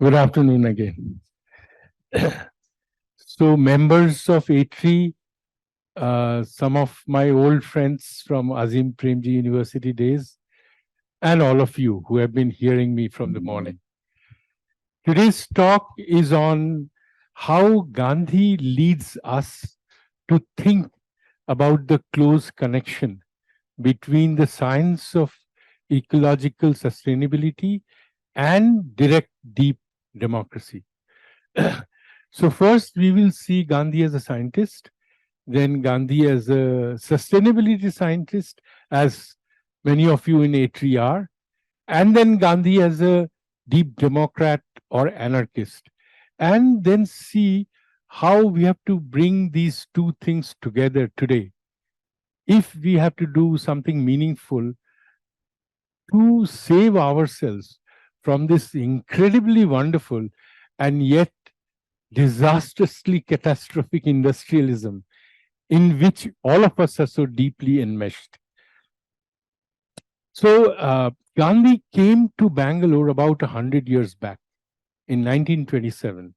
Good afternoon again. So, members of ATREE, some of my old friends from Azim Premji University days, and all of you who have been hearing me from the morning. Today's talk is on how Gandhi leads us to think about the close connection between the science of ecological sustainability and direct deep democracy. So first we will see Gandhi as a scientist, then Gandhi as a sustainability scientist, as many of you in ATREE are, and then Gandhi as a deep democrat or anarchist, and then see how we have to bring these two things together today if we have to do something meaningful to save ourselves from this incredibly wonderful and yet disastrously catastrophic industrialism in which all of us are so deeply enmeshed. So Gandhi came to Bangalore about 100 years back in 1927,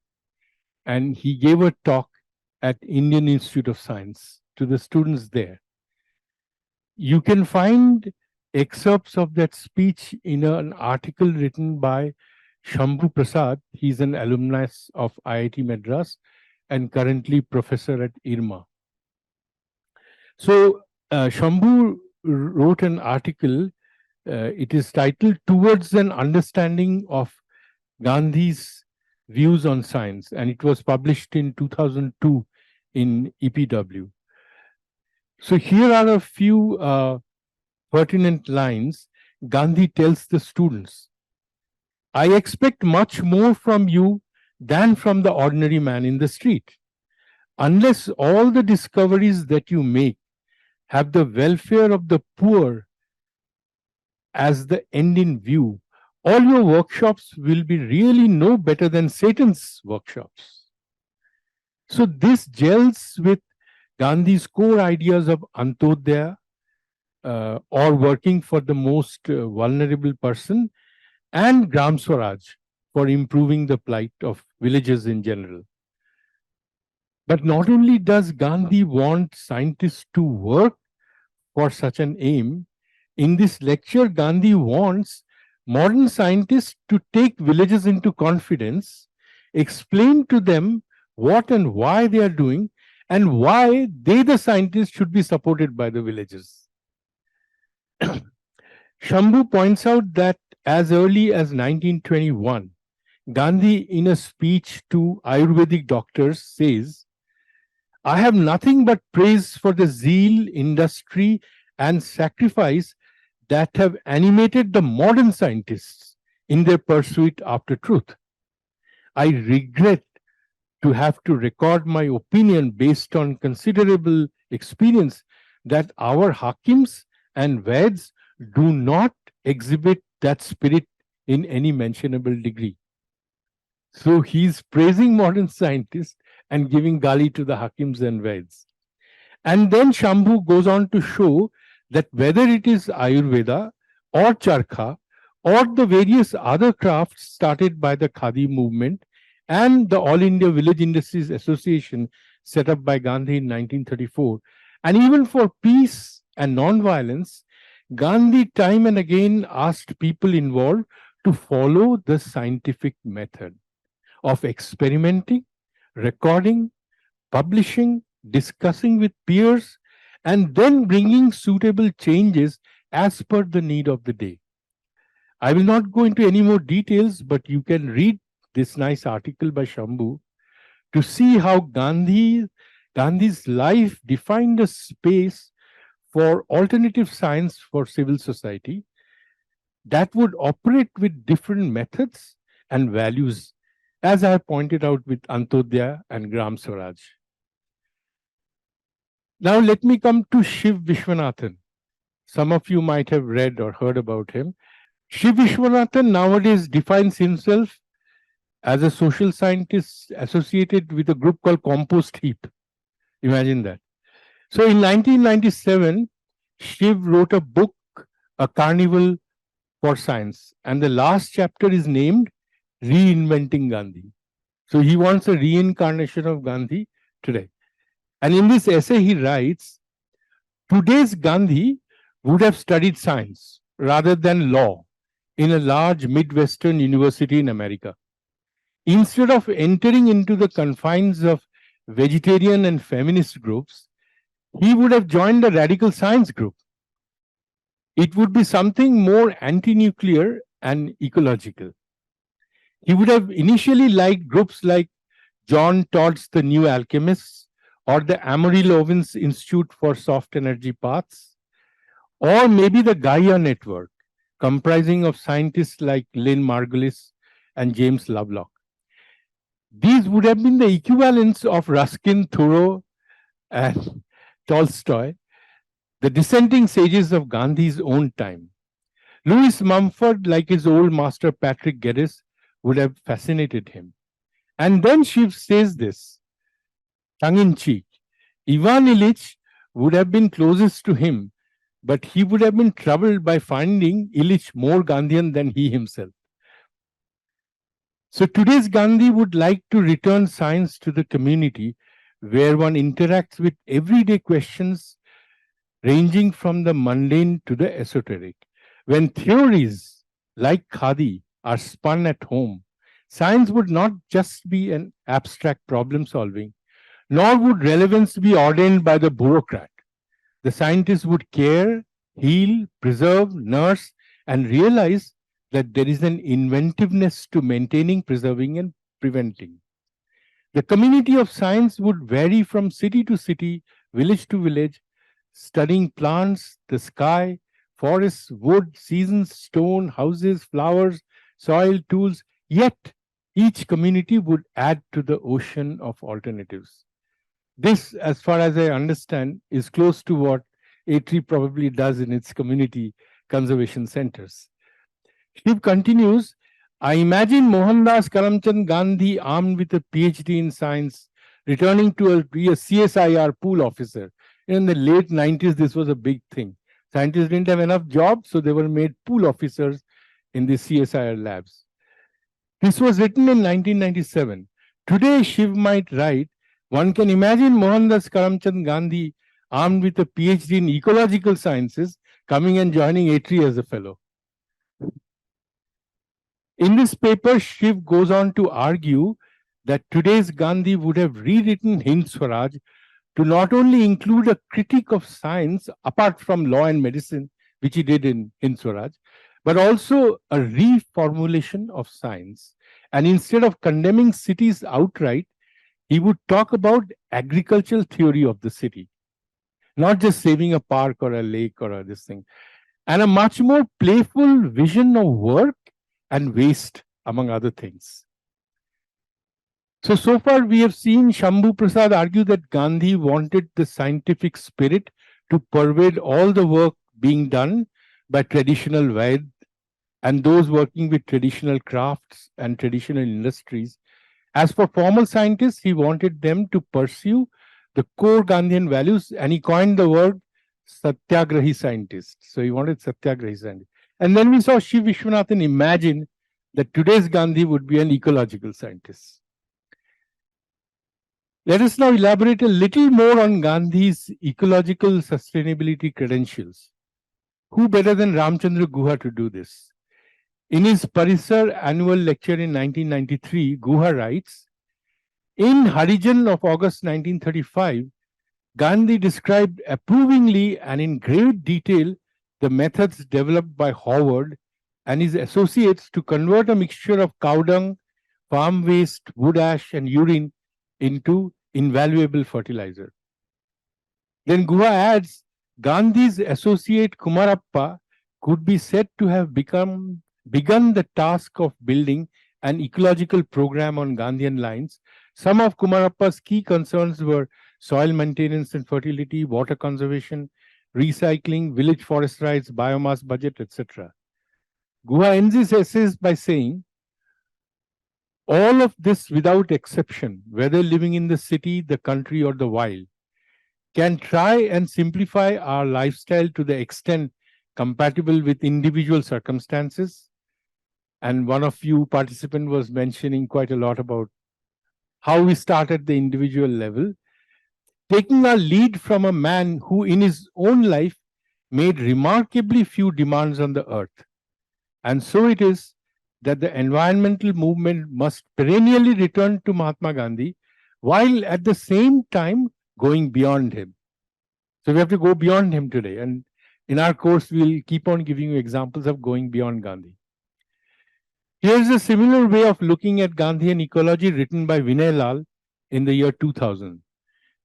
and he gave a talk at Indian Institute of Science to the students there. You can find excerpts of that speech in an article written by Shambhu Prasad. He's an alumnus of IIT Madras and currently professor at IRMA. So Shambhu wrote an article. It is titled "Towards an Understanding of Gandhi's Views on Science," and it was published in 2002 in EPW. So here are a few pertinent lines. Gandhi tells the students, "I expect much more from you than from the ordinary man in the street. Unless all the discoveries that you make have the welfare of the poor as the end in view, all your workshops will be really no better than Satan's workshops." So this gels with Gandhi's core ideas of Antodaya, or working for the most vulnerable person, and Gram Swaraj, for improving the plight of villages in general. But not only does Gandhi want scientists to work for such an aim, in this lecture, Gandhi wants modern scientists to take villages into confidence, explain to them what and why they are doing, and why they, the scientists, should be supported by the villages. Shambhu points out that as early as 1921, Gandhi, in a speech to Ayurvedic doctors, says, "I have nothing but praise for the zeal, industry, and sacrifice that have animated the modern scientists in their pursuit after truth. I regret to have to record my opinion based on considerable experience that our Hakims and Veds do not exhibit that spirit in any mentionable degree." So he's praising modern scientists and giving gali to the Hakims and Veds. And then Shambhu goes on to show that whether it is Ayurveda or Charkha or the various other crafts started by the Khadi movement and the All India Village Industries Association set up by Gandhi in 1934, and even for peace and non-violence, Gandhi time and again asked people involved to follow the scientific method of experimenting, recording, publishing, discussing with peers, and then bringing suitable changes as per the need of the day. I will not go into any more details, but you can read this nice article by Shambhu to see how Gandhi's life defined a space for alternative science for civil society that would operate with different methods and values, as I have pointed out with Antodaya and Gram Swaraj. Now let me come to Shiv Vishwanathan. Some of you might have read or heard about him. Shiv Vishwanathan nowadays defines himself as a social scientist associated with a group called Compost Heap. Imagine that. So in 1997, Shiv wrote a book, A Carnival for Science, and the last chapter is named reinventing Gandhi. So he wants a reincarnation of Gandhi today. And in this essay, he writes, today's Gandhi would have studied science rather than law in a large Midwestern university in America. Instead of entering into the confines of vegetarian and feminist groups, he would have joined a radical science group. It would be something more anti-nuclear and ecological. He would have initially liked groups like John Todd's The New Alchemists or the Amarillo Ovens Institute for Soft Energy Paths, or maybe the Gaia Network, comprising of scientists like Lynn Margulis and James Lovelock. These would have been the equivalents of Ruskin, Thoreau, and Tolstoy, the dissenting sages of Gandhi's own time. Louis Mumford, like his old master Patrick Geddes, would have fascinated him. And then Shiv says this, tongue-in-cheek, Ivan Illich would have been closest to him, but he would have been troubled by finding Illich more Gandhian than he himself. So today's Gandhi would like to return science to the community where one interacts with everyday questions ranging from the mundane to the esoteric. When theories like Khadi are spun at home, science would not just be an abstract problem solving, nor would relevance be ordained by the bureaucrat. The scientist would care, heal, preserve, nurse, and realize that there is an inventiveness to maintaining, preserving, and preventing. The community of science would vary from city to city, village to village, studying plants, the sky, forests, wood, seasons, stone, houses, flowers, soil, tools, yet each community would add to the ocean of alternatives. This, as far as I understand, is close to what ATREE probably does in its community conservation centers. Shiv continues, I imagine Mohandas Karamchand Gandhi armed with a PhD in science, returning to be a CSIR pool officer. In the late 90s, this was a big thing. Scientists didn't have enough jobs, so they were made pool officers in the CSIR labs. This was written in 1997. Today, Shiv might write, one can imagine Mohandas Karamchand Gandhi armed with a PhD in ecological sciences coming and joining ATREE as a fellow. In this paper, Shiv goes on to argue that today's Gandhi would have rewritten Hind Swaraj to not only include a critique of science apart from law and medicine, which he did in Hind Swaraj, but also a reformulation of science. And instead of condemning cities outright, he would talk about agricultural theory of the city, not just saving a park or a lake or this thing, and a much more playful vision of work and waste, among other things. So far we have seen Shambhu Prasad argue that Gandhi wanted the scientific spirit to pervade all the work being done by traditional Vaid and those working with traditional crafts and traditional industries. As for formal scientists, he wanted them to pursue the core Gandhian values, and he coined the word Satyagrahi scientist. So he wanted Satyagrahi scientist. And then we saw Shiv Vishwanathan imagine that today's Gandhi would be an ecological scientist. Let us now elaborate a little more on Gandhi's ecological sustainability credentials. Who better than Ramchandra Guha to do this? In his Parisar annual lecture in 1993, Guha writes, in Harijan of August 1935, Gandhi described approvingly and in great detail the methods developed by Howard and his associates to convert a mixture of cow dung, farm waste, wood ash, and urine into invaluable fertilizer. Then Guha adds, Gandhi's associate Kumarappa could be said to have begun the task of building an ecological program on Gandhian lines. Some of Kumarappa's key concerns were soil maintenance and fertility, water conservation, recycling, village forest rights, biomass budget, etc. Guha ends his essays by saying, all of this without exception, whether living in the city, the country, or the wild, can try and simplify our lifestyle to the extent compatible with individual circumstances And one of you participant was mentioning quite a lot about how we start at the individual level, taking our lead from a man who in his own life made remarkably few demands on the earth. And so it is that the environmental movement must perennially return to Mahatma Gandhi, while at the same time going beyond him. So we have to go beyond him today. And in our course, we'll keep on giving you examples of going beyond Gandhi. Here's a similar way of looking at Gandhi and ecology written by Vinay Lal in the year 2000.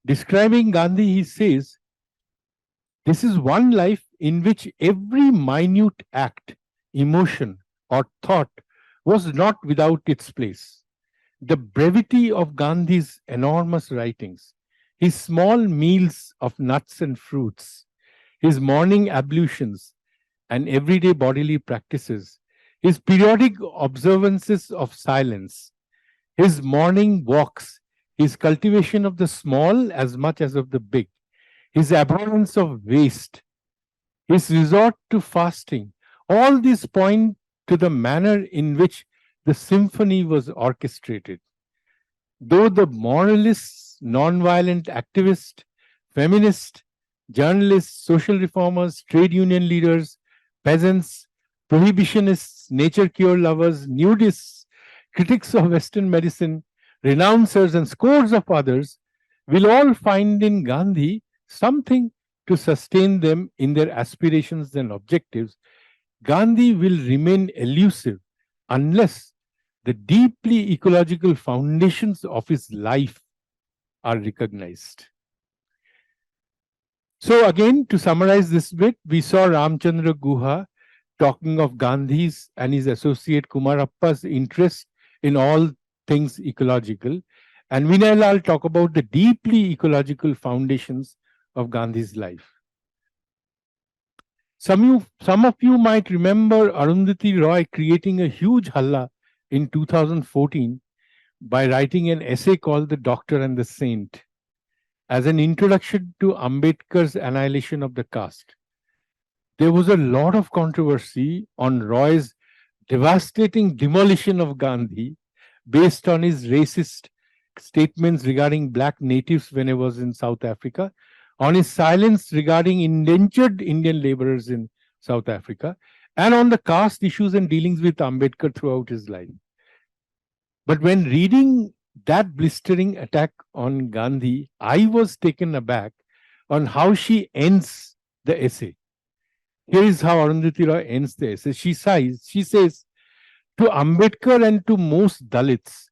Describing Gandhi, he says, "This is one life in which every minute act, emotion, or thought was not without its place. The brevity of Gandhi's enormous writings, his small meals of nuts and fruits, his morning ablutions and everyday bodily practices, his periodic observances of silence, his morning walks, his cultivation of the small as much as of the big, his abhorrence of waste, his resort to fasting, all these point to the manner in which the symphony was orchestrated. Though the moralists, non-violent activists, feminists, journalists, social reformers, trade union leaders, peasants, prohibitionists, nature cure lovers, nudists, critics of Western medicine, renouncers, and scores of others will all find in Gandhi something to sustain them in their aspirations and objectives, Gandhi will remain elusive unless the deeply ecological foundations of his life are recognized. So again, to summarize this bit, we saw Ramchandra Guha talking of Gandhi's and his associate Kumarappa's interest in all things ecological, and Vinay Lal talk about the deeply ecological foundations of Gandhi's life. Some of you might remember Arundhati Roy creating a huge halla in 2014 by writing an essay called The Doctor and the Saint as an introduction to Ambedkar's annihilation of the caste. There was a lot of controversy on Roy's devastating demolition of Gandhi based on his racist statements regarding black natives when he was in South Africa, on his silence regarding indentured Indian laborers in South Africa, and on the caste issues and dealings with Ambedkar throughout his life. But when reading that blistering attack on Gandhi, I was taken aback on how she ends the essay. Here is how Arundhati Roy ends the essay. She says, to Ambedkar and to most Dalits,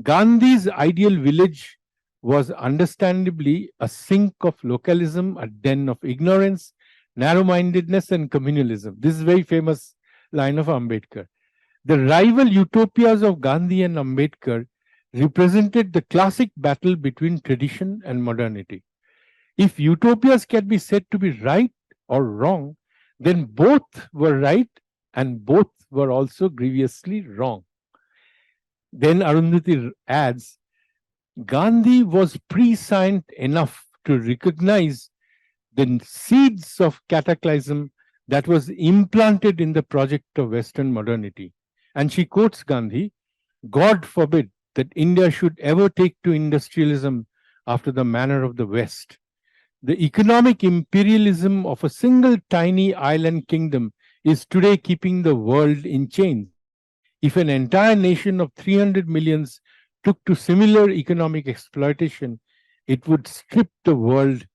Gandhi's ideal village was understandably a sink of localism, a den of ignorance, narrow-mindedness, and communalism. This is a very famous line of Ambedkar. The rival utopias of Gandhi and Ambedkar represented the classic battle between tradition and modernity. If utopias can be said to be right or wrong, then both were right and both were also grievously wrong. Then Arundhati adds, Gandhi was prescient enough to recognize the seeds of cataclysm that was implanted in the project of Western modernity. And she quotes Gandhi, God forbid that India should ever take to industrialism after the manner of the West. The economic imperialism of a single tiny island kingdom is today keeping the world in chains. If an entire nation of 300 millions took to similar economic exploitation, it would strip the world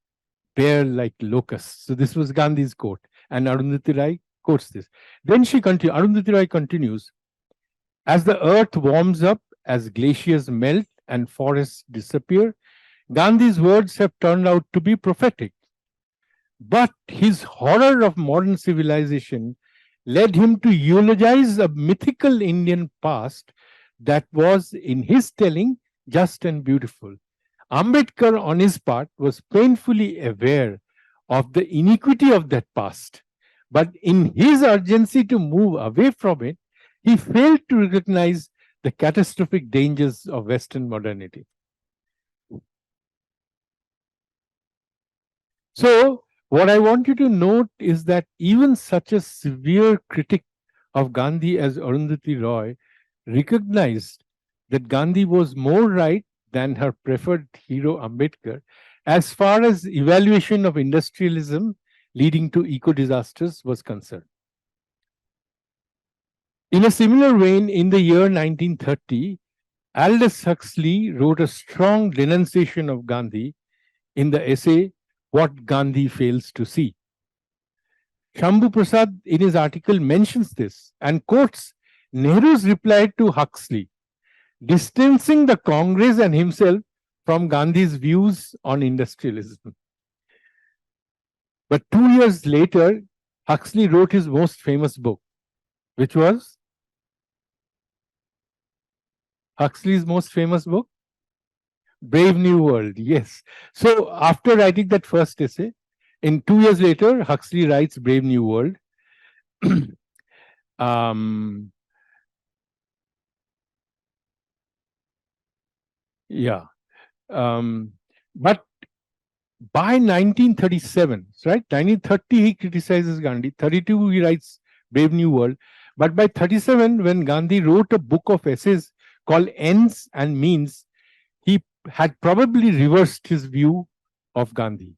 bare like locusts. So this was Gandhi's quote, and Arundhati Roy quotes this. Then Arundhati Roy continues, as the earth warms up, as glaciers melt and forests disappear, Gandhi's words have turned out to be prophetic. But his horror of modern civilization led him to eulogize a mythical Indian past that was, in his telling, just and beautiful. Ambedkar, on his part, was painfully aware of the iniquity of that past. But in his urgency to move away from it, he failed to recognize the catastrophic dangers of Western modernity. So, what I want you to note is that even such a severe critic of Gandhi as Arundhati Roy recognized that Gandhi was more right than her preferred hero Ambedkar as far as evaluation of industrialism leading to eco disasters was concerned. In a similar vein, in the year 1930, Aldous Huxley wrote a strong denunciation of Gandhi in the essay What Gandhi Fails to See. Shambhu Prasad, in his article, mentions this and quotes Nehru's reply to Huxley, distancing the Congress and himself from Gandhi's views on industrialism. But 2 years later, Huxley wrote his most famous book, which was Huxley's most famous book, Brave New World. Yes. So after writing that first essay, in 2 years later, Huxley writes Brave New World. Yeah. But by 1937, right? 1930, he criticizes Gandhi. 32, he writes Brave New World. But by 37, when Gandhi wrote a book of essays called Ends and Means, he had probably reversed his view of Gandhi.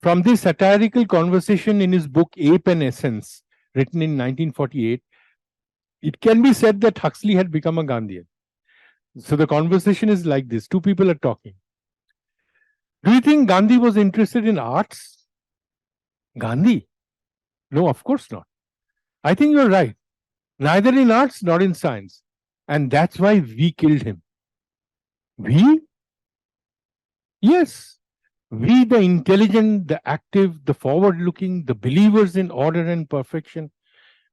From this satirical conversation in his book Ape and Essence, written in 1948, it can be said that Huxley had become a Gandhian. So the conversation is like this. Two people are talking. Do you think Gandhi was interested in arts? Gandhi? No, of course not. I think you're right. Neither in arts nor in science. And that's why we killed him. We? Yes. We, the intelligent, the active, the forward-looking, the believers in order and perfection.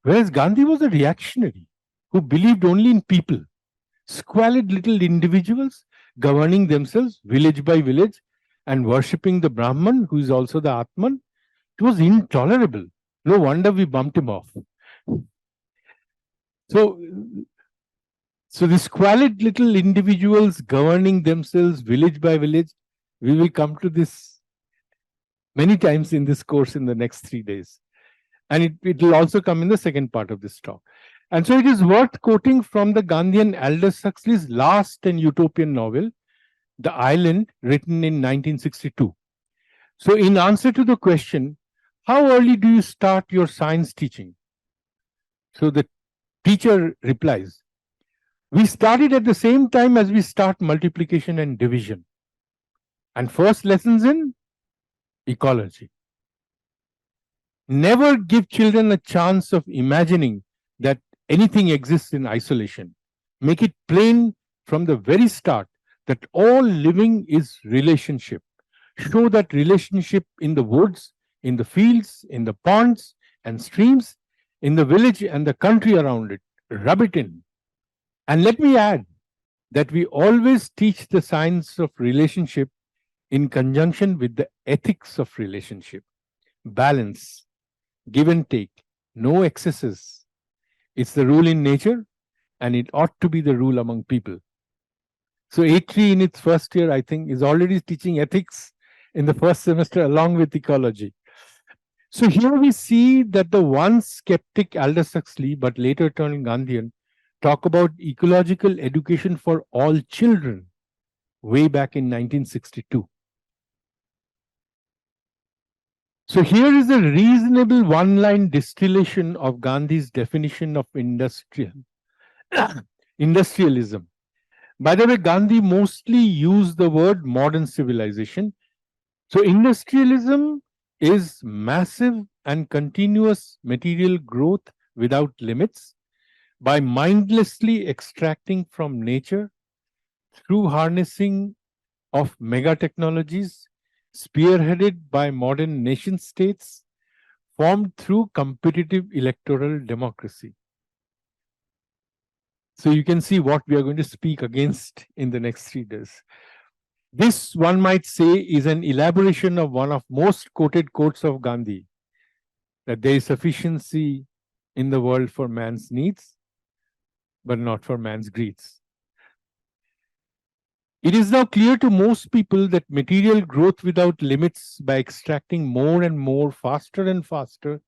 Whereas Gandhi was a reactionary who believed only in people, squalid little individuals governing themselves village by village and worshipping the Brahman, who is also the Atman. It was intolerable. No wonder we bumped him off. So the squalid little individuals governing themselves village by village, we will come to this many times in this course in the next 3 days. And it will also come in the second part of this talk. And so it is worth quoting from the Gandhian Aldous Huxley's last and utopian novel, The Island, written in 1962. So in answer to the question, how early do you start your science teaching? So the teacher replies, we started at the same time as we start multiplication and division. And first lessons in ecology. Never give children a chance of imagining that anything exists in isolation. Make it plain from the very start that all living is relationship. Show that relationship in the woods, in the fields, in the ponds and streams, in the village and the country around it. Rub it in. And let me add that we always teach the science of relationship in conjunction with the ethics of relationship. Balance, give and take, no excesses. It's the rule in nature, and it ought to be the rule among people. So ATREE in its first year, I think, is already teaching ethics in the first semester along with ecology. So here we see that the once skeptic Aldous Huxley, but later turned Gandhian, talk about ecological education for all children way back in 1962. So here is a reasonable one-line distillation of Gandhi's definition of industrialism. By the way, Gandhi mostly used the word modern civilization. So industrialism is massive and continuous material growth without limits by mindlessly extracting from nature through harnessing of mega technologies spearheaded by modern nation states formed through competitive electoral democracy. So you can see what we are going to speak against in the next 3 days. This, one might say, is an elaboration of one of most quoted quotes of Gandhi, that there is sufficiency in the world for man's needs, but not for man's greeds. It is now clear to most people that material growth without limits by extracting more and more, faster and faster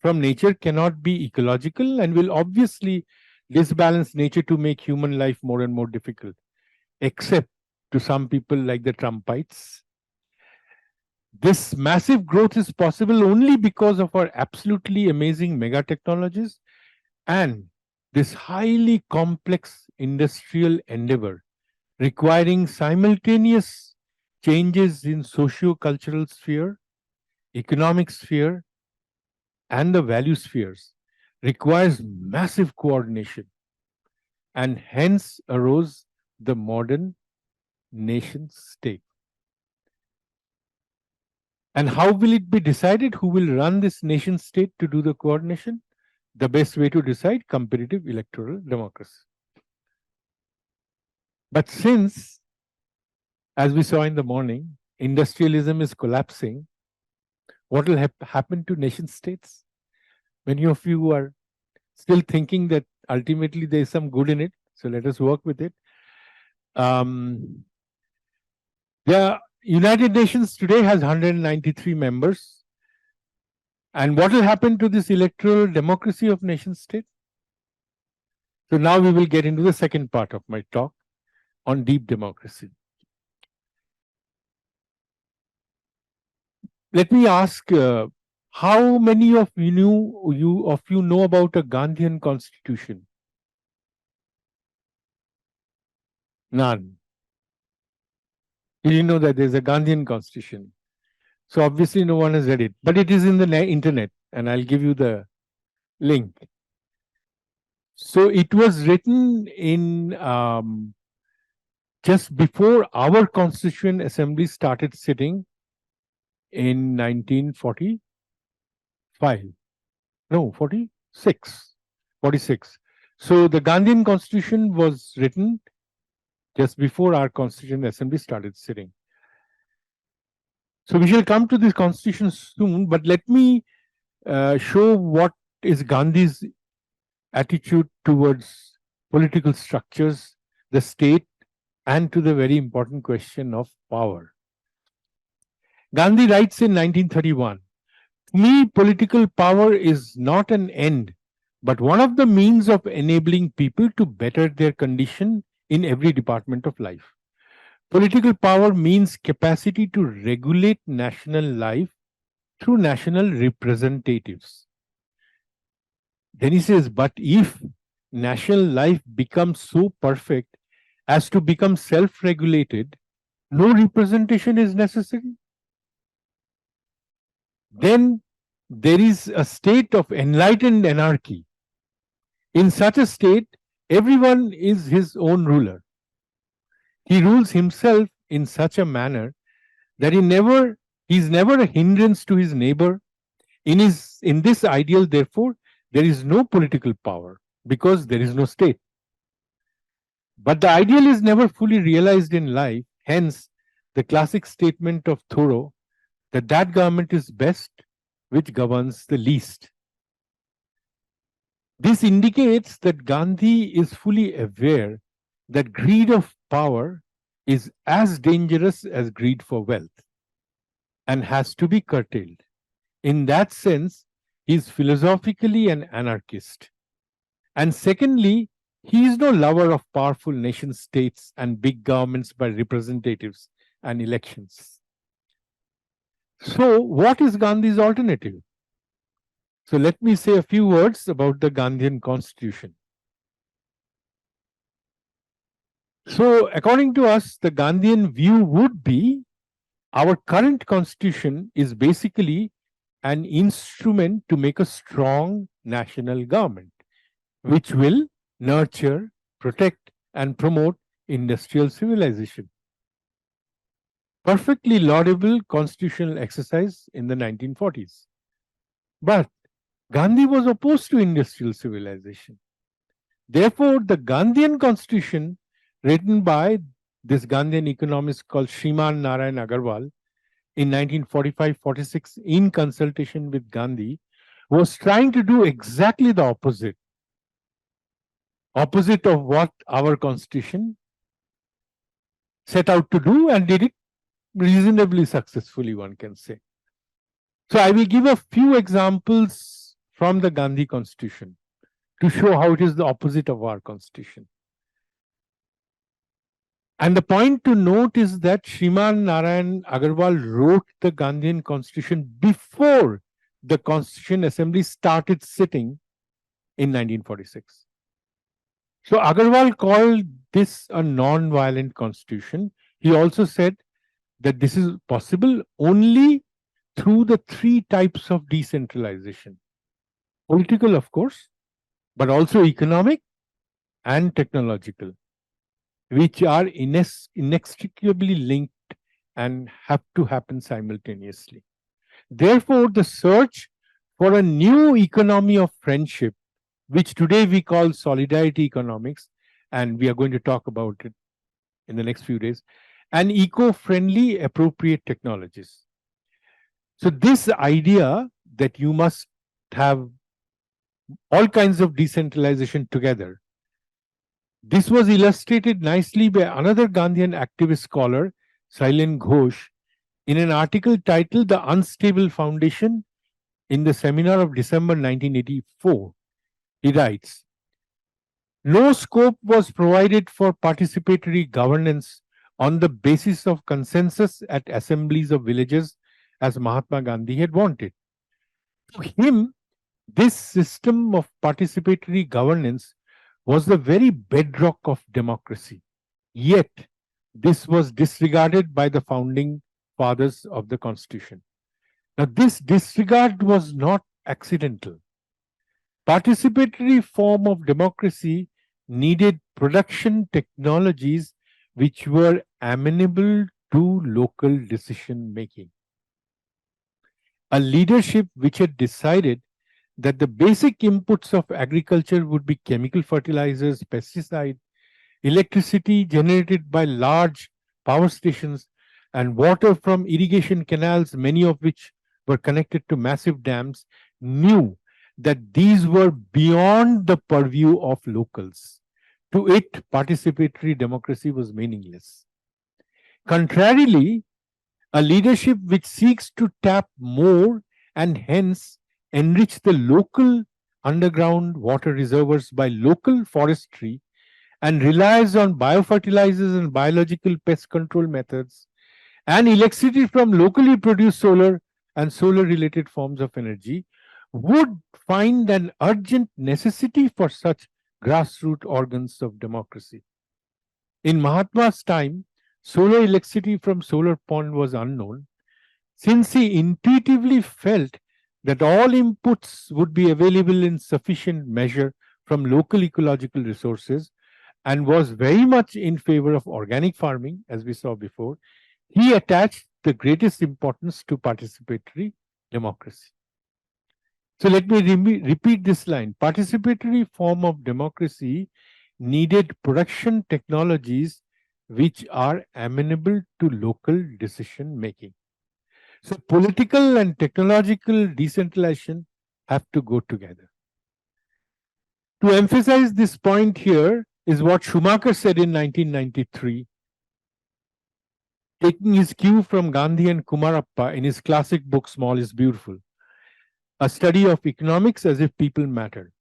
from nature cannot be ecological and will obviously disbalance nature to make human life more and more difficult, except to some people like the Trumpites. This massive growth is possible only because of our absolutely amazing mega technologies and this highly complex industrial endeavor requiring simultaneous changes in socio-cultural sphere, economic sphere, and the value spheres requires massive coordination, and hence arose the modern nation state. And how will it be decided who will run this nation state to do the coordination? The best way to decide: competitive electoral democracy. But since, as we saw in the morning, industrialism is collapsing, what will happen to nation states? Many of you are still thinking that ultimately there is some good in it, so let us work with it. The United Nations today has 193 members. And what will happen to this electoral democracy of nation state? So now we will get into the second part of my talk on deep democracy. Let me ask, how many of you know about a Gandhian constitution? None. You didn't know that there's a Gandhian constitution. So obviously no one has read it, but it is in the internet and I'll give you the link. So it was written in just before our Constituent Assembly started sitting in 1945. No, 46. 46. So the Gandhian Constitution was written just before our Constituent Assembly started sitting. So we shall come to this Constitution soon, but let me show what is Gandhi's attitude towards political structures, the state, and to the very important question of power. Gandhi writes in 1931, "To me, political power is not an end, but one of the means of enabling people to better their condition in every department of life. Political power means capacity to regulate national life through national representatives." Then he says, but if national life becomes so perfect as to become self-regulated, no representation is necessary. Then there is a state of enlightened anarchy. In such a state, everyone is his own ruler. He rules himself in such a manner that he is never a hindrance to his neighbor. In this ideal, therefore, there is no political power because there is no state. But the ideal is never fully realized in life. Hence, the classic statement of Thoreau that that government is best which governs the least. This indicates that Gandhi is fully aware that greed of power is as dangerous as greed for wealth and has to be curtailed. In that sense, he is philosophically an anarchist. And secondly, he is no lover of powerful nation states and big governments by representatives and elections. So, what is Gandhi's alternative? So, let me say a few words about the Gandhian constitution. So, according to us, the Gandhian view would be our current constitution is basically an instrument to make a strong national government, which will nurture, protect, and promote industrial civilization. Perfectly laudable constitutional exercise in the 1940s. But Gandhi was opposed to industrial civilization. Therefore, the Gandhian constitution, written by this Gandhian economist called Shriman Narayan Agarwal in 1945-46 in consultation with Gandhi, was trying to do exactly the opposite of what our constitution set out to do, and did it reasonably successfully, one can say. So I will give a few examples from the Gandhi Constitution to show how it is the opposite of our Constitution. And the point to note is that Shriman Narayan Agarwal wrote the Gandhian Constitution before the Constitution Assembly started sitting in 1946. So Agarwal called this a non-violent constitution. He also said that this is possible only through the three types of decentralization. Political, of course, but also economic and technological, which are inextricably linked and have to happen simultaneously. Therefore, the search for a new economy of friendship, which today we call solidarity economics, and we are going to talk about it in the next few days, and eco-friendly appropriate technologies. So this idea that you must have all kinds of decentralization together, this was illustrated nicely by another Gandhian activist scholar, Sailen Ghosh, in an article titled The Unstable Foundation in the seminar of December 1984. He writes, no scope was provided for participatory governance on the basis of consensus at assemblies of villages as Mahatma Gandhi had wanted. To him, this system of participatory governance was the very bedrock of democracy. Yet, this was disregarded by the founding fathers of the Constitution. Now, this disregard was not accidental. Participatory form of democracy needed production technologies which were amenable to local decision making. A leadership which had decided that the basic inputs of agriculture would be chemical fertilizers, pesticides, electricity generated by large power stations, and water from irrigation canals, many of which were connected to massive dams, knew that these were beyond the purview of locals. To it, participatory democracy was meaningless. Contrarily, a leadership which seeks to tap more and hence enrich the local underground water reservoirs by local forestry and relies on biofertilizers and biological pest control methods and electricity from locally produced solar and solar related forms of energy would find an urgent necessity for such grassroots organs of democracy. In Mahatma's time, solar electricity from solar pond was unknown, since he intuitively felt that all inputs would be available in sufficient measure from local ecological resources and was very much in favor of organic farming, as we saw before. He attached the greatest importance to participatory democracy. So let me repeat this line. Participatory form of democracy needed production technologies which are amenable to local decision making. So political and technological decentralization have to go together. To emphasize this point here is what Schumacher said in 1993, taking his cue from Gandhi and Kumarappa in his classic book Small is Beautiful, a study of economics as if people mattered.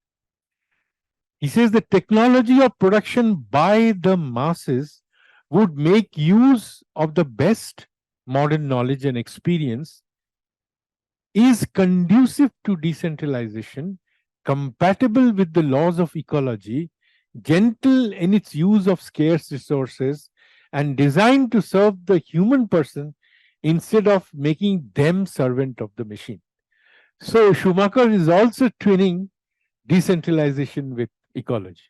He says the technology of production by the masses would make use of the best modern knowledge and experience, is conducive to decentralization, compatible with the laws of ecology, gentle in its use of scarce resources, and designed to serve the human person instead of making them servant of the machine. So Schumacher is also twinning decentralization with ecology.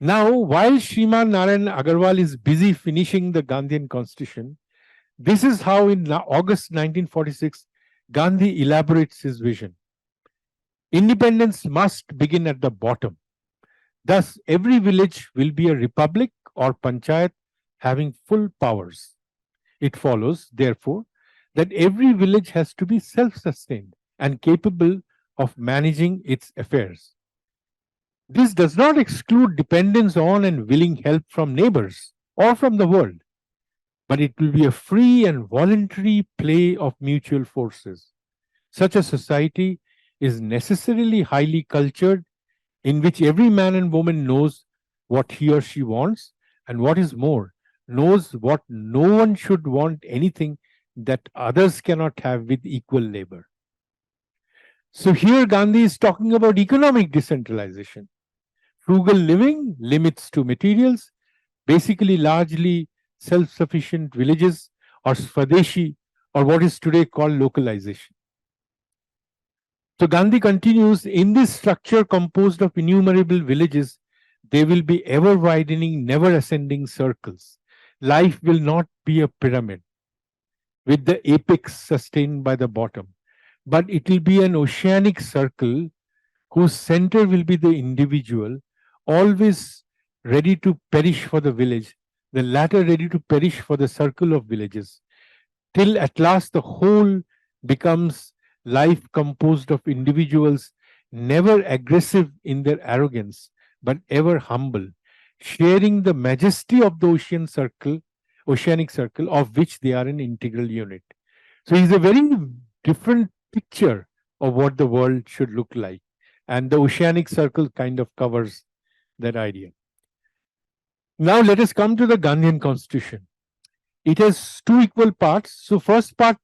Now, while Shriman Narayan Agarwal is busy finishing the Gandhian Constitution, this is how in August 1946, Gandhi elaborates his vision. Independence must begin at the bottom. Thus, every village will be a republic or panchayat having full powers. It follows, therefore, that every village has to be self-sustained and capable of managing its affairs. This does not exclude dependence on and willing help from neighbors or from the world, but it will be a free and voluntary play of mutual forces. Such a society is necessarily highly cultured, in which every man and woman knows what he or she wants, and what is more, knows what no one should want anything that others cannot have with equal labor. So here Gandhi is talking about economic decentralization. Frugal living, limits to materials, basically largely self-sufficient villages, or Swadeshi, or what is today called localization. So Gandhi continues, in this structure composed of innumerable villages, there will be ever widening, never ascending circles. Life will not be a pyramid with the apex sustained by the bottom, but it will be an oceanic circle whose center will be the individual, always ready to perish for the village, the latter ready to perish for the circle of villages, till at last the whole becomes life composed of individuals never aggressive in their arrogance, but ever humble, sharing the majesty of the oceanic circle of which they are an integral unit. So it's a very different picture of what the world should look like. And the oceanic circle kind of covers that idea. Now let us come to the Gandhian Constitution. It has two equal parts. So first part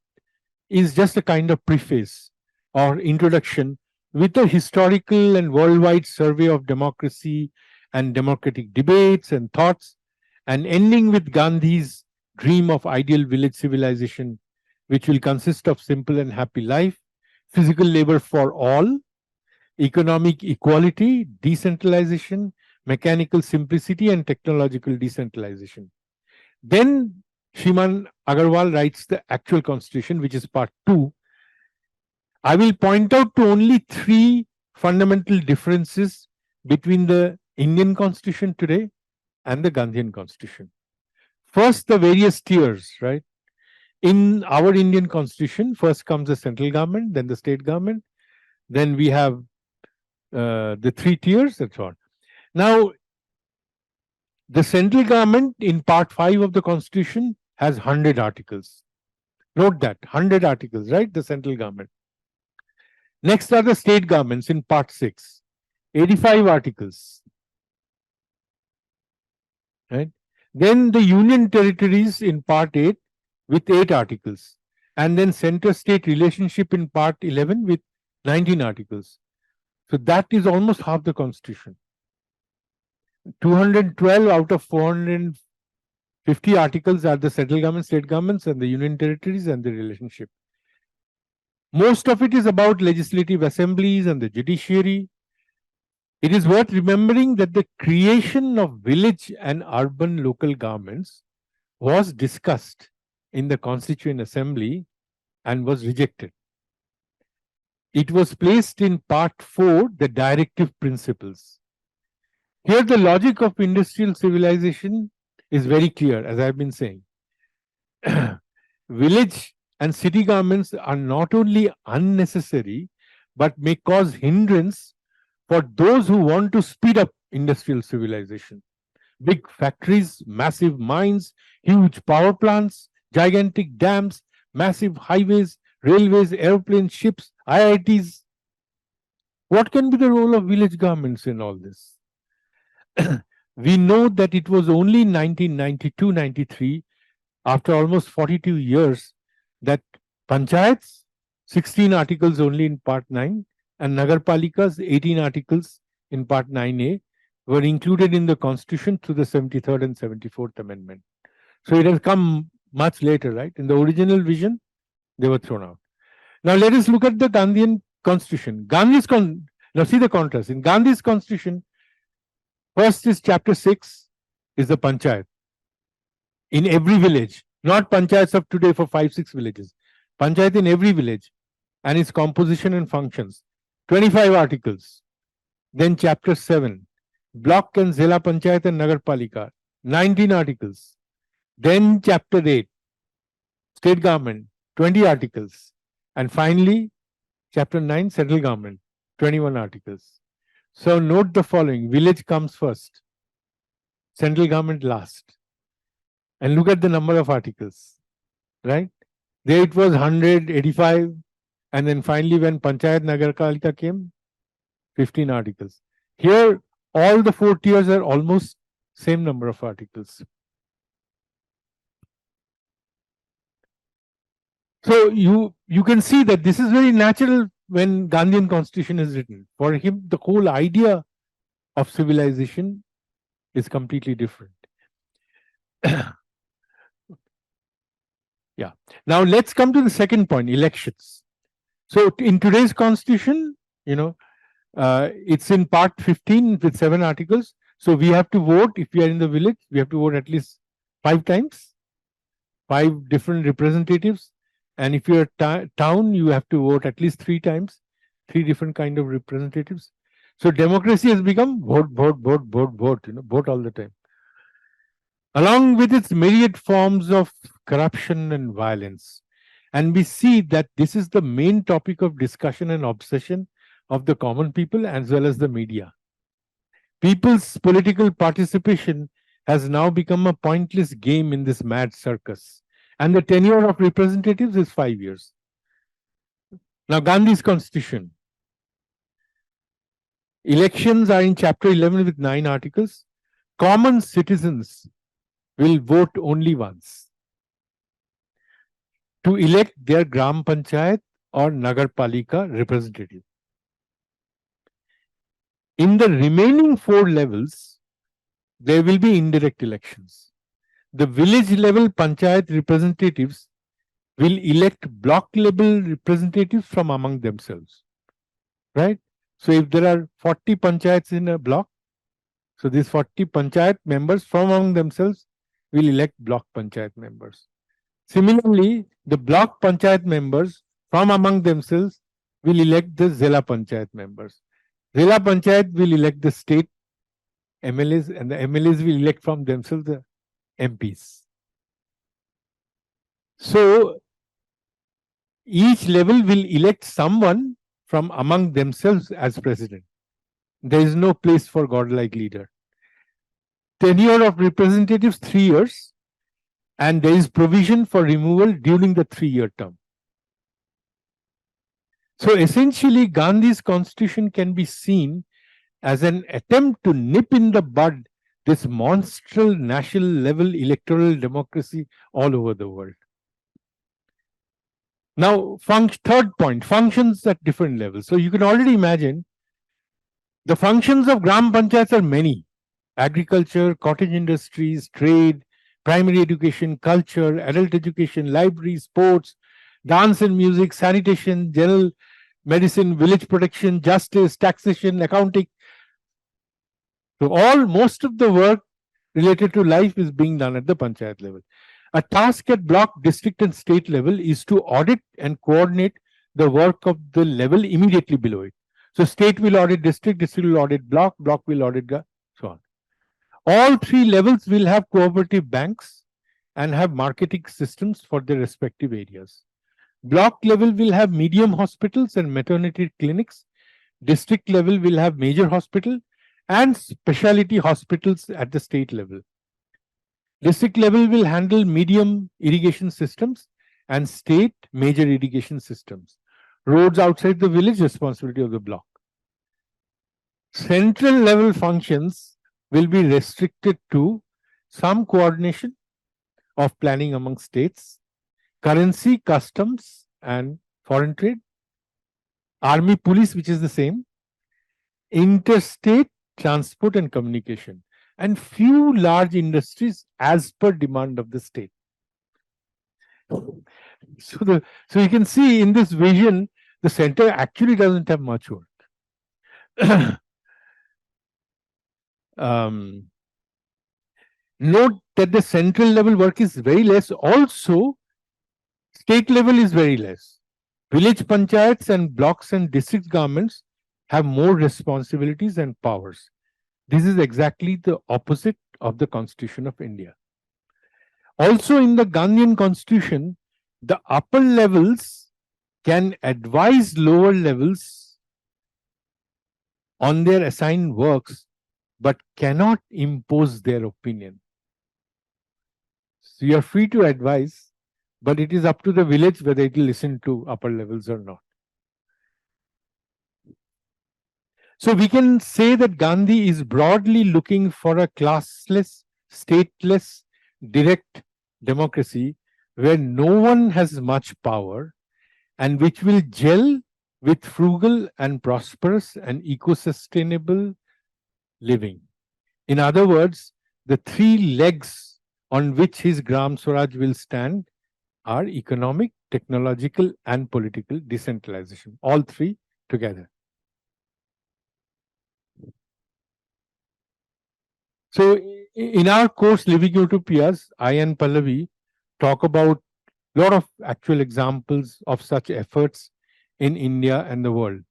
is just a kind of preface or introduction with a historical and worldwide survey of democracy and democratic debates and thoughts, and ending with Gandhi's dream of ideal village civilization, which will consist of simple and happy life, physical labor for all, economic equality, decentralization, mechanical simplicity, and technological decentralization. Then Shriman Agarwal writes the actual constitution, which is part 2. I will point out to only 3 fundamental differences between the Indian constitution today and the Gandhian constitution. First, the various tiers, right? In our Indian constitution, first comes the central government, then the state government, then we have the 3 tiers and so on. Now, the central government in part 5 of the constitution has 100 articles. Note that, 100 articles, right? The central government. Next are the state governments in part 6, 85 articles. Right? Then the union territories in part 8 with 8 articles. And then center-state relationship in part 11 with 19 articles. So that is almost half the constitution. 212 out of 450 articles are the central government, state governments, and the union territories and the relationship. Most of it is about legislative assemblies and the judiciary. It is worth remembering that the creation of village and urban local governments was discussed in the Constituent Assembly and was rejected. It was placed in part 4, the directive principles. Here the logic of industrial civilization is very clear, as I have been saying. Village and city governments are not only unnecessary, but may cause hindrance for those who want to speed up industrial civilization. Big factories, massive mines, huge power plants, gigantic dams, massive highways, railways, airplanes, ships, IITs. What can be the role of village governments in all this? We know that it was only in 1992-93, after almost 42 years, that panchayats, 16 articles only in part 9, and nagarpalikas, 18 articles in part 9A, were included in the constitution through the 73rd and 74th amendment. So it has come much later, right? In the original vision, they were thrown out. Now let us look at the Gandhian constitution. Now see the contrast. In Gandhi's constitution, first is chapter 6, is the panchayat. In every village, not panchayats of today for 5-6 villages. Panchayat in every village and its composition and functions. 25 articles. Then chapter 7, block and zilla panchayat and nagarpalika. 19 articles. Then chapter 8, state government. 20 articles. And finally, chapter 9, central government. 21 articles. So note the following: village comes first, central government last. And look at the number of articles, right? There it was 100, 85, And then finally, when Panchayat Nagarpalika came, 15 articles. Here, all the 4 tiers are almost same number of articles. So you can see that this is very natural when Gandhian constitution is written. For him, the whole idea of civilization is completely different. Yeah. Now let's come to the second point, elections. So in today's constitution, it's in part 15 with 7 articles. So we have to vote. If we are in the village, we have to vote at least 5 times, 5 different representatives. And if you're a town, you have to vote at least 3 times, 3 different kind of representatives. So democracy has become vote, vote, vote, vote, vote, vote all the time. Along with its myriad forms of corruption and violence. And we see that this is the main topic of discussion and obsession of the common people as well as the media. People's political participation has now become a pointless game in this mad circus. And the tenure of representatives is 5 years. Now, Gandhi's constitution. Elections are in chapter 11 with 9 articles. Common citizens will vote only once to elect their Gram Panchayat or Nagarpalika representative. In the remaining 4 levels, there will be indirect elections. The village level Panchayat representatives will elect block level representatives from among themselves. Right? So if there are 40 Panchayats in a block, so these 40 Panchayat members from among themselves will elect block Panchayat members. Similarly, the block Panchayat members from among themselves will elect the Zilla Panchayat members. Zilla Panchayat will elect the state MLAs, and the MLAs will elect from themselves the MPs. So each level will elect someone from among themselves as president. There is no place for godlike leader. Tenure of representatives 3 years, and there is provision for removal during the 3-year term. So essentially, Gandhi's constitution can be seen as an attempt to nip in the bud this monstrous national level electoral democracy all over the world. Now, third point, functions at different levels. So you can already imagine the functions of Gram Panchayats are many. Agriculture, cottage industries, trade, primary education, culture, adult education, libraries, sports, dance and music, sanitation, general medicine, village protection, justice, taxation, accounting. So most of the work related to life is being done at the Panchayat level. A task at block, district and state level is to audit and coordinate the work of the level immediately below it. So state will audit district, district will audit block, block will audit so on. All 3 levels will have cooperative banks and have marketing systems for their respective areas. Block level will have medium hospitals and maternity clinics. District level will have major hospital and specialty hospitals at the state level. District level will handle medium irrigation systems and state major irrigation systems. Roads outside the village, responsibility of the block. Central level functions will be restricted to some coordination of planning among states, currency, customs, and foreign trade, army, police, which is the same, interstate transport and communication, and few large industries as per demand of the state. So you can see in this vision, the center actually doesn't have much work. Note that the central level work is very less. Also, state level is very less. Village panchayats and blocks and district governments have more responsibilities and powers. This is exactly the opposite of the Constitution of India. Also, in the Gandhian Constitution, the upper levels can advise lower levels on their assigned works, but cannot impose their opinion. So you are free to advise, but it is up to the village whether it will listen to upper levels or not. So we can say that Gandhi is broadly looking for a classless, stateless, direct democracy where no one has much power and which will gel with frugal and prosperous and eco-sustainable living. In other words, the three legs on which his Gram Swaraj will stand are economic, technological, and political decentralization, all three together. So, in our course, Living Utopias, I and Pallavi talk about a lot of actual examples of such efforts in India and the world.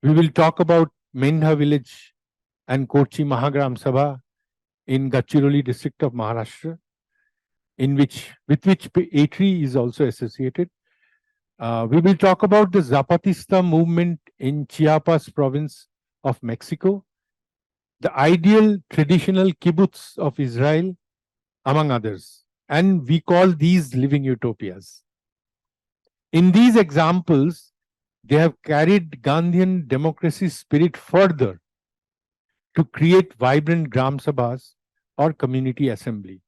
We will talk about Mendha village and Kochi Mahagram Sabha in Gadchiroli district of Maharashtra, with which ATREE is also associated. We will talk about the Zapatista movement in Chiapas province of Mexico, the ideal traditional kibbutz of Israel, among others. And we call these living utopias. In these examples, they have carried Gandhian democracy spirit further to create vibrant Gram Sabhas or community assembly.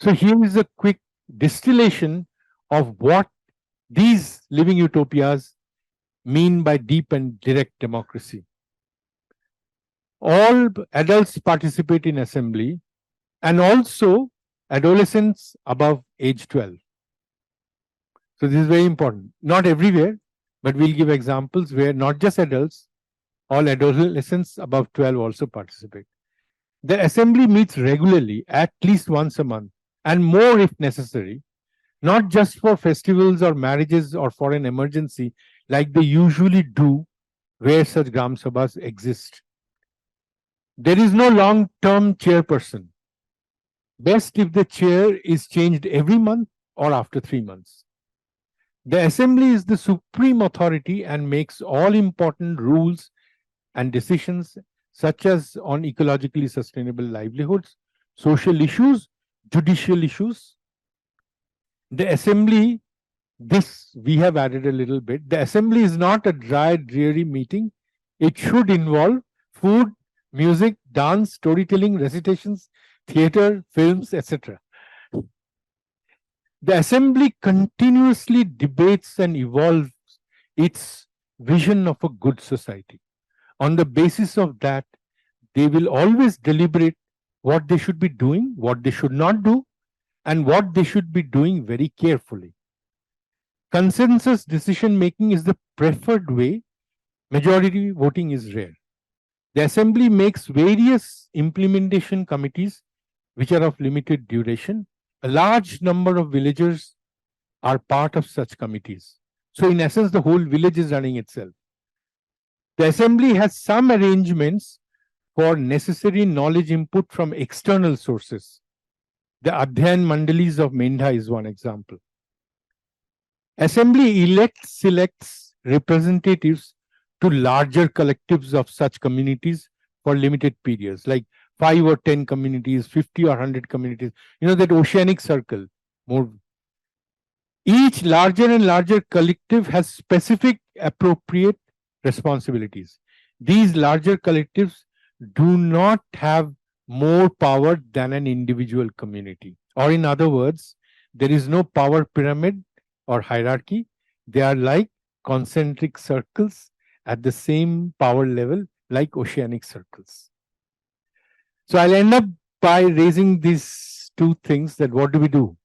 So here is a quick distillation of what these living utopias mean by deep and direct democracy. All adults participate in assembly and also adolescents above age 12. So this is very important. Not everywhere, but we'll give examples where not just adults, all adolescents above 12 also participate. The assembly meets regularly, at least once a month, and more if necessary, not just for festivals or marriages or for an emergency like they usually do where such Gram Sabhas exist. There is no long-term chairperson. Best if the chair is changed every month or after 3 months. The assembly is the supreme authority and makes all important rules and decisions such as on ecologically sustainable livelihoods, social issues, judicial issues. The assembly, this we have added a little bit. The assembly is not a dry, dreary meeting. It should involve food, music, dance, storytelling, recitations, theater, films, etc. The assembly continuously debates and evolves its vision of a good society. On the basis of that, they will always deliberate what they should be doing, what they should not do, and what they should be doing very carefully. Consensus decision making is the preferred way. Majority voting is rare. The assembly makes various implementation committees which are of limited duration. A large number of villagers are part of such committees. So in essence, the whole village is running itself. The assembly has some arrangements for necessary knowledge input from external sources. The Adhyan Mandalis of Mendha is one example. Assembly selects representatives to larger collectives of such communities for limited periods, like 5 or 10 communities, 50 or 100 communities. You know, that oceanic circle. More. Each larger and larger collective has specific appropriate responsibilities. These larger collectives do not have more power than an individual community. Or in other words, there is no power pyramid or hierarchy. They are like concentric circles at the same power level like oceanic circles. So I'll end up by raising these two things, that what do we do?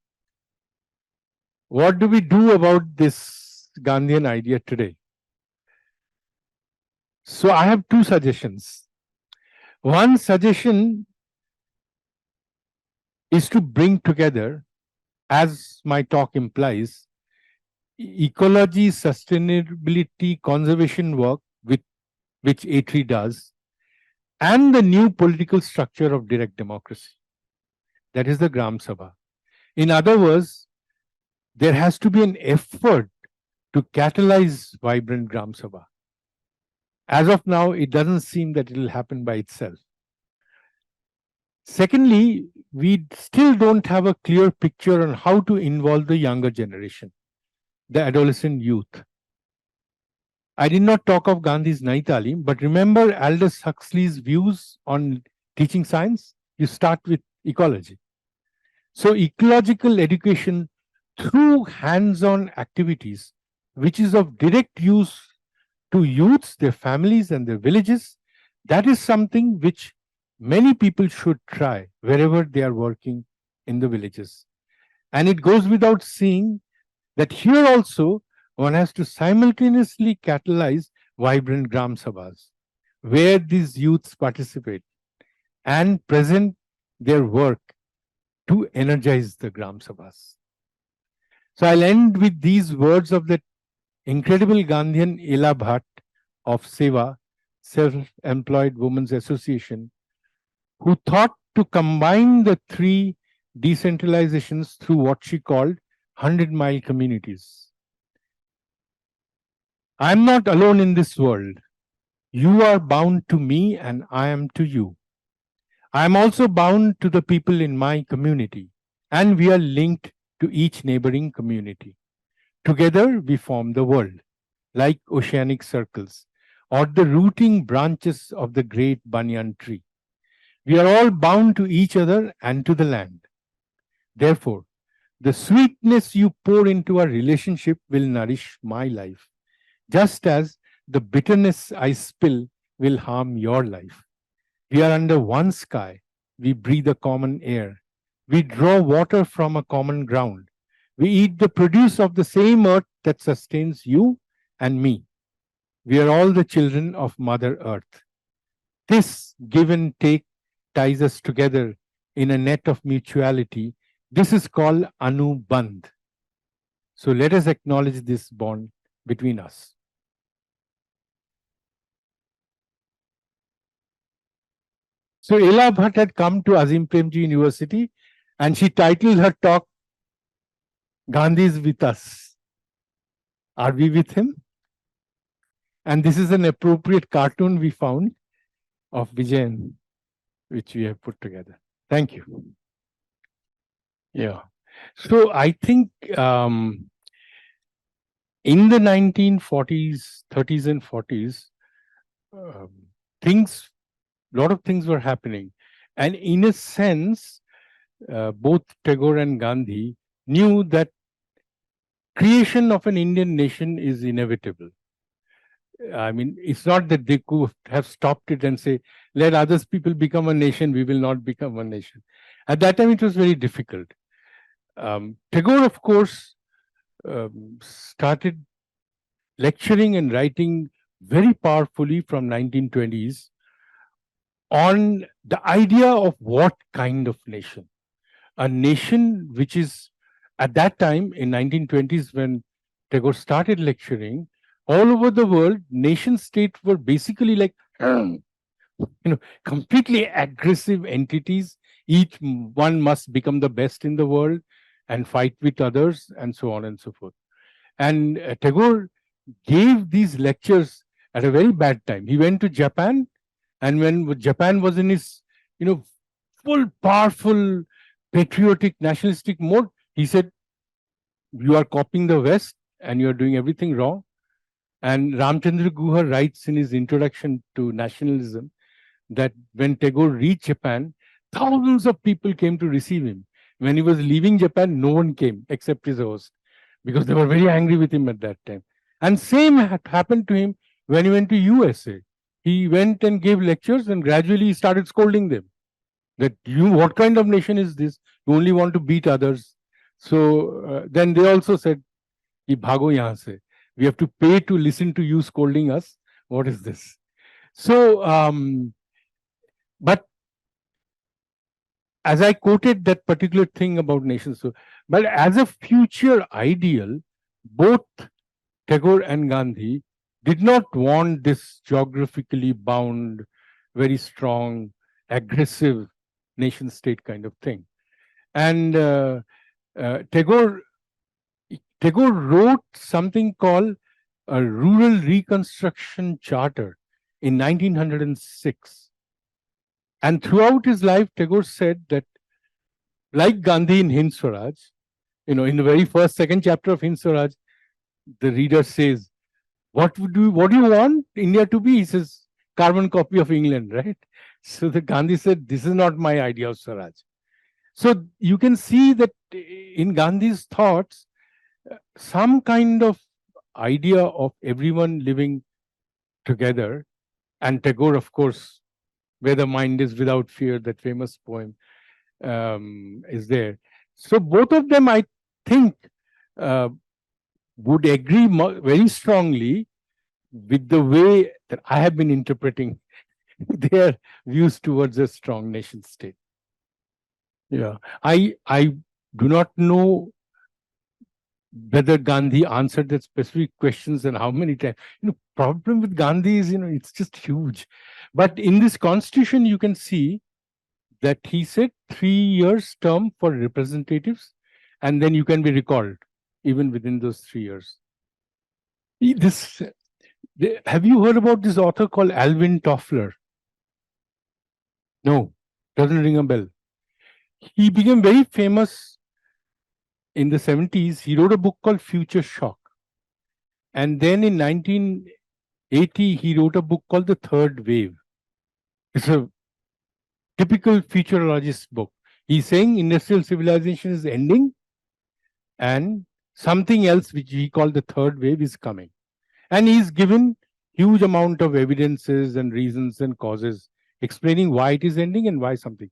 What do we do about this Gandhian idea today? So I have two suggestions. One suggestion is to bring together, as my talk implies, ecology, sustainability, conservation work with which ATREE does, and the new political structure of direct democracy. That is the Gram Sabha. In other words, there has to be an effort to catalyze vibrant Gram Sabha. As of now, it doesn't seem that it will happen by itself. Secondly, we still don't have a clear picture on how to involve the younger generation, the adolescent youth. I did not talk of Gandhi's Naitalim, but remember Aldous Huxley's views on teaching science? You start with ecology. So ecological education through hands-on activities, which is of direct use to youths, their families and their villages, that is something which many people should try wherever they are working in the villages. And it goes without saying that here also one has to simultaneously catalyze vibrant Gram Sabhas, where these youths participate and present their work to energize the Gram Sabhas. So I'll end with these words of the incredible Gandhian Ela Bhatt of Seva, Self-Employed Women's Association, who thought to combine the three decentralizations through what she called 100-mile communities. I'm not alone in this world. You are bound to me and I am to you. I am also bound to the people in my community, and we are linked to each neighboring community. Together we form the world, like oceanic circles or the rooting branches of the great banyan tree. We are all bound to each other and to the land. Therefore, the sweetness you pour into our relationship will nourish my life, just as the bitterness I spill will harm your life. We are under one sky. We breathe a common air. We draw water from a common ground. We eat the produce of the same earth that sustains you and me. We are all the children of Mother Earth. This give and take ties us together in a net of mutuality. This is called Anubandh. So let us acknowledge this bond between us. So Ela Bhatt had come to Azim Premji University and she titled her talk, Gandhi is with us. Are we with him? And this is an appropriate cartoon we found of Vijayan, which we have put together. Thank you. Yeah. So I think in the 1940s, 30s and 40s, a lot of things were happening. And in a sense, both Tagore and Gandhi knew that creation of an Indian nation is inevitable. I mean, it's not that they could have stopped it and say, let others people become a nation, we will not become a nation. At that time, it was very difficult. Tagore, of course, started lecturing and writing very powerfully from 1920s on the idea of what kind of nation. A nation which is, at that time in 1920s when Tagore started lecturing, all over the world, nation states were basically like, completely aggressive entities. Each one must become the best in the world and fight with others and so on and so forth. And Tagore gave these lectures at a very bad time. He went to Japan, and when Japan was in his, full powerful patriotic nationalistic mode, he said, you are copying the West and you are doing everything wrong. And Ramchandra Guha writes in his introduction to nationalism that when Tagore reached Japan, thousands of people came to receive him. When he was leaving Japan, no one came except his host, because they were very angry with him at that time. And same happened to him when he went to USA. He went and gave lectures, and gradually he started scolding them. That what kind of nation is this? You only want to beat others. So then they also said, "Ki bhago yahan se. We have to pay to listen to you scolding us. What is this?" So, but as I quoted that particular thing about nations, but as a future ideal, both Tagore and Gandhi did not want this geographically bound, very strong, aggressive nation state kind of thing. And Tagore wrote something called a Rural Reconstruction Charter in 1906. And throughout his life, Tagore said that, like Gandhi in Hind Swaraj, in the very second chapter of Hind Swaraj, the reader says, What do you want India to be? He says, carbon copy of England, right? So the Gandhi said, this is not my idea of Swaraj. So you can see that in Gandhi's thoughts, some kind of idea of everyone living together, and Tagore, of course, where the mind is without fear, that famous poem is there. So both of them, I think, uh, would agree very strongly with the way that I have been interpreting their views towards a strong nation state. Yeah, I do not know whether Gandhi answered that specific questions and how many times. Problem with Gandhi is, it's just huge. But in this constitution, you can see that he said 3 years term for representatives, and then you can be recalled even within those 3 years. This have you heard about this author called Alvin Toffler? No, doesn't ring a bell. He became very famous in the 70s. He wrote a book called Future Shock. And then in 1980, he wrote a book called The Third Wave. It's a typical futurologist book. He's saying industrial civilization is ending and something else which he called the third wave is coming. And he's given huge amount of evidences and reasons and causes explaining why it is ending and why something.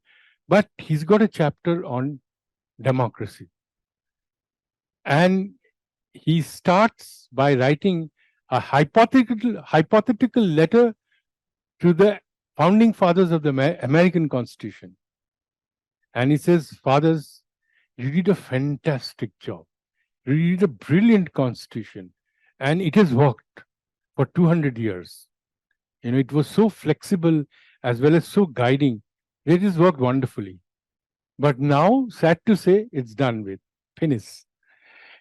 But he's got a chapter on democracy. And he starts by writing a hypothetical letter to the founding fathers of the American Constitution. And he says, fathers, you did a fantastic job. You did a brilliant constitution. And it has worked for 200 years. It was so flexible as well as so guiding. It has worked wonderfully. But now, sad to say, it's done with. Finish.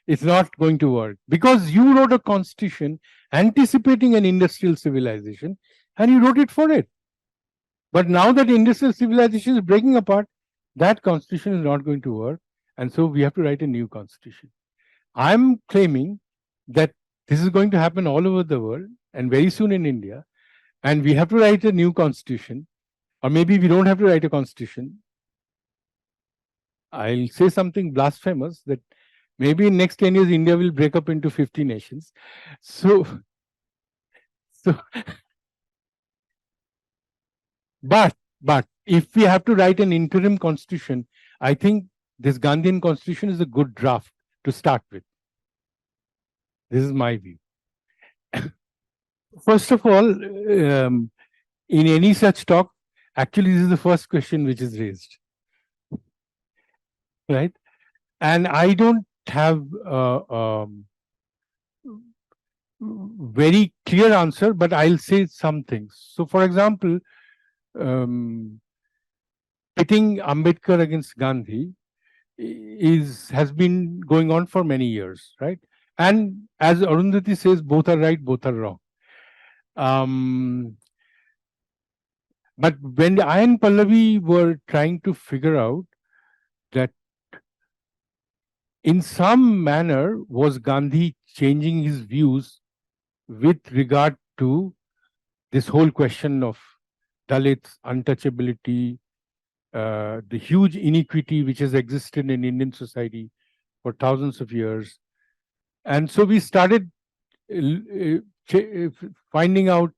It's not going to work because you wrote a constitution anticipating an industrial civilization and you wrote it for it. But now that industrial civilization is breaking apart, that constitution is not going to work. And so we have to write a new constitution. I'm claiming that this is going to happen all over the world and very soon in India. And we have to write a new constitution, or maybe we don't have to write a constitution. I'll say something blasphemous that maybe in next 10 years, India will break up into 50 nations. So but if we have to write an interim constitution, I think this Gandhian constitution is a good draft to start with. This is my view. First of all, in any such talk, actually, this is the first question which is raised. Right? And I don't have a very clear answer, but I'll say some things. So, for example, pitting Ambedkar against Gandhi has been going on for many years, right? And as Arundhati says, both are right, both are wrong. But when I and Pallavi were trying to figure out that in some manner was Gandhi changing his views with regard to this whole question of Dalits, untouchability, the huge inequity which has existed in Indian society for thousands of years. And so we started finding out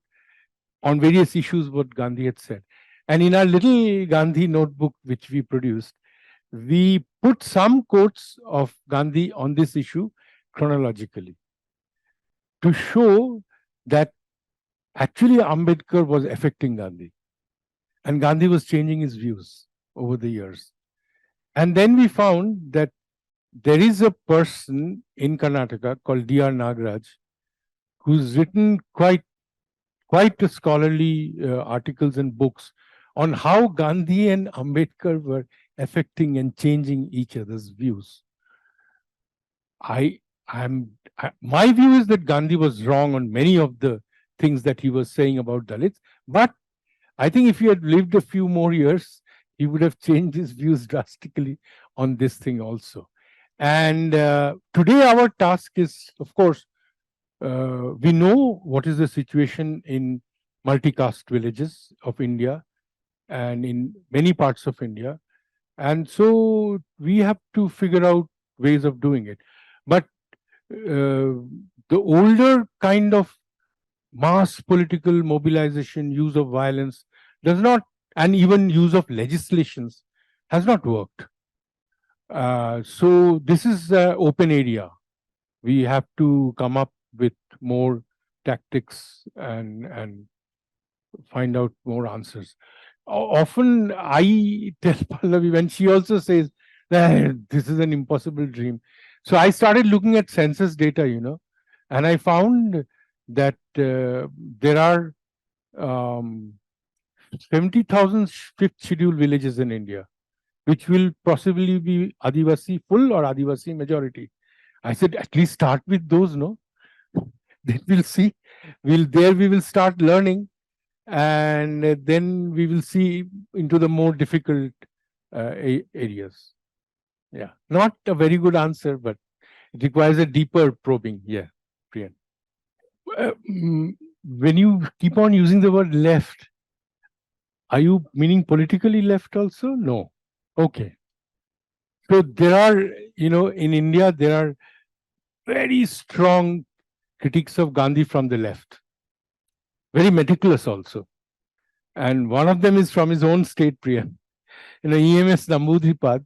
on various issues what Gandhi had said. And in our little Gandhi notebook, which we produced, we put some quotes of Gandhi on this issue chronologically to show that actually Ambedkar was affecting Gandhi. And Gandhi was changing his views over the years. And then we found that there is a person in Karnataka called D.R. Nagaraj, who's written quite scholarly articles and books on how Gandhi and Ambedkar were affecting and changing each other's views. My view is that Gandhi was wrong on many of the things that he was saying about Dalits, but I think if he had lived a few more years, he would have changed his views drastically on this thing also. And today our task is, of course, We know what is the situation in multi-caste villages of India and in many parts of India. And so we have to figure out ways of doing it. But the older kind of mass political mobilization, use of violence does not, and even use of legislations has not worked. So this is an open area. We have to come up with more tactics and find out more answers. Often I tell Pallavi, when she also says that this is an impossible dream. So I started looking at census data, and I found that there are 70,000 fifth schedule villages in India, which will possibly be Adivasi full or Adivasi majority. I said, at least start with those, no? Then we'll see. We will start learning, and then we will see into the more difficult areas. Yeah, not a very good answer, but it requires a deeper probing. Yeah, Priyan. When you keep on using the word left, are you meaning politically left also? No. Okay. So there are, in India, there are very strong critiques of Gandhi from the left, very meticulous also. And one of them is from his own state, Priya. EMS Namboodiripad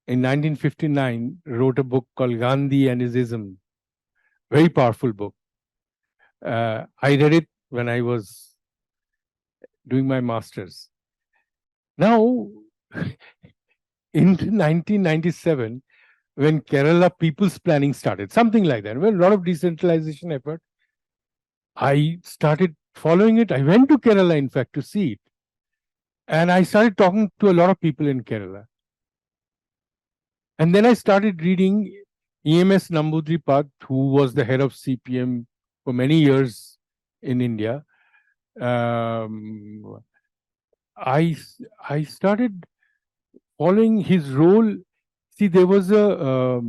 in 1959 wrote a book called Gandhi and his Ism. Very powerful book. I read it when I was doing my master's. Now, in 1997, when Kerala People's Planning started, something like that, when a lot of decentralization effort, I started following it. I went to Kerala, in fact, to see it. And I started talking to a lot of people in Kerala. And then I started reading EMS Namboodiripad, who was the head of CPM for many years in India. I started following his role. See, there was a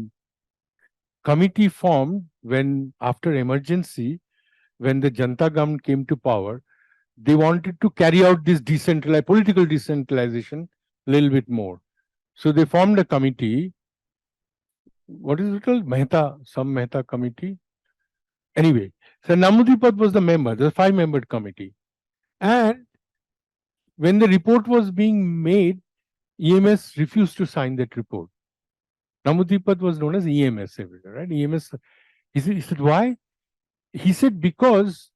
committee formed when, after emergency, when the Janta government came to power, they wanted to carry out this political decentralization a little bit more. So they formed a committee. What is it called? Some Mehta committee. Anyway, so Namboodiripad was the member, the 5-membered committee. And when the report was being made, EMS refused to sign that report. Namboodiripad was known as EMS everywhere, right? EMS. He said, why? He said, because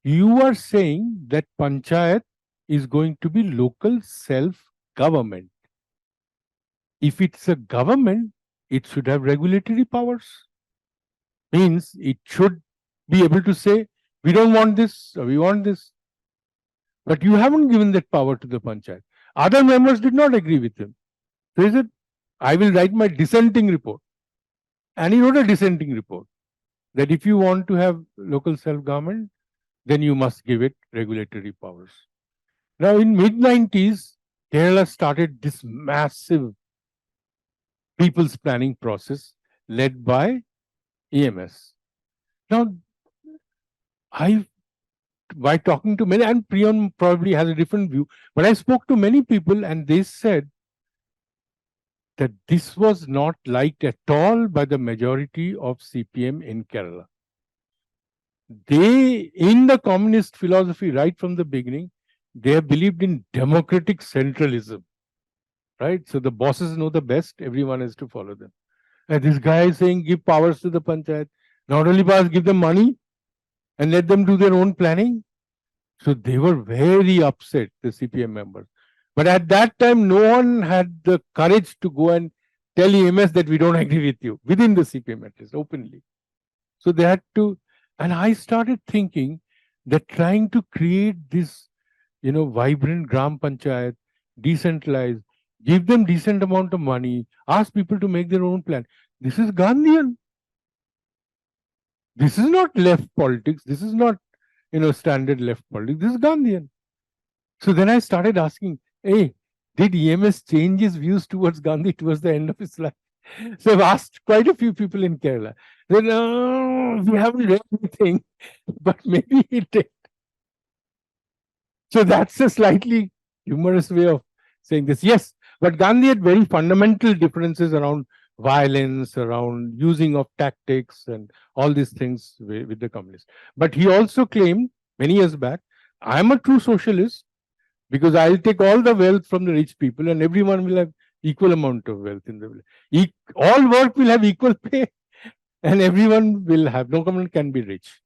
you are saying that panchayat is going to be local self-government. If it's a government, it should have regulatory powers. Means it should be able to say, we don't want this, or we want this. But you haven't given that power to the panchayat. Other members did not agree with him. So he said, I will write my dissenting report. And he wrote a dissenting report that if you want to have local self-government, then you must give it regulatory powers. Now, in mid-90s, Kerala started this massive people's planning process led by EMS. Now, by talking to many, and Priyan probably has a different view, but I spoke to many people and they said that this was not liked at all by the majority of CPM in Kerala. They, in the communist philosophy right from the beginning, they have believed in democratic centralism, right? So the bosses know the best, everyone has to follow them. And this guy is saying, give powers to the panchayat. Not only powers, give them money and let them do their own planning. So they were very upset, the CPM members. But at that time, no one had the courage to go and tell EMS that we don't agree with you, within the CPM at least, openly. So they had to, and I started thinking that trying to create this, vibrant Gram Panchayat, decentralized, give them decent amount of money, ask people to make their own plan. This is Gandhian. This is not left politics. This is not, standard left politics. This is Gandhian. So then I started asking, hey, did EMS change his views towards Gandhi towards the end of his life? So I've asked quite a few people in Kerala. They no, we haven't read anything, but maybe it did. So that's a slightly humorous way of saying this. Yes, but Gandhi had very fundamental differences around violence, around using of tactics, and all these things with the communists. But he also claimed many years back, I am a true socialist because I'll take all the wealth from the rich people and everyone will have equal amount of wealth in the village. All work will have equal pay and everyone will have, no one can be rich.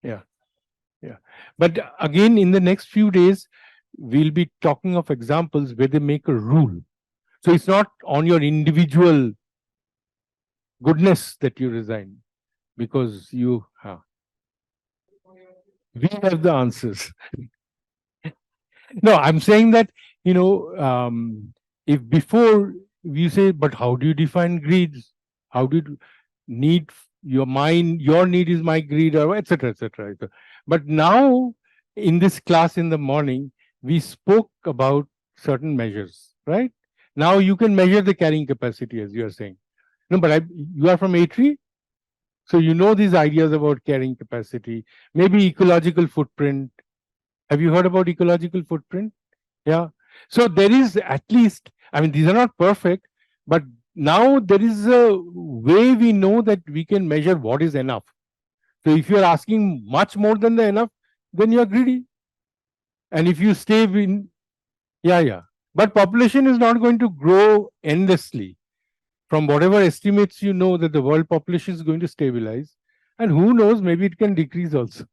Yeah. Yeah. But again, in the next few days, we'll be talking of examples where they make a rule. So it's not on your individual goodness that you resign because we have the answers. No, I'm saying that, if before you say, but how do you define greed? How do you need your mind, your need is my greed, or etc. etc. But now, in this class in the morning, we spoke about certain measures, right? Now you can measure the carrying capacity, as you are saying. No, but you are from ATREE, so you know these ideas about carrying capacity, maybe ecological footprint. Have you heard about ecological footprint? Yeah. So there is at least, I mean, these are not perfect, but now there is a way we know that we can measure what is enough. So if you're asking much more than the enough, then you're greedy. And if you stay in, yeah. But population is not going to grow endlessly. From whatever estimates you know that the world population is going to stabilize. And who knows, maybe it can decrease also.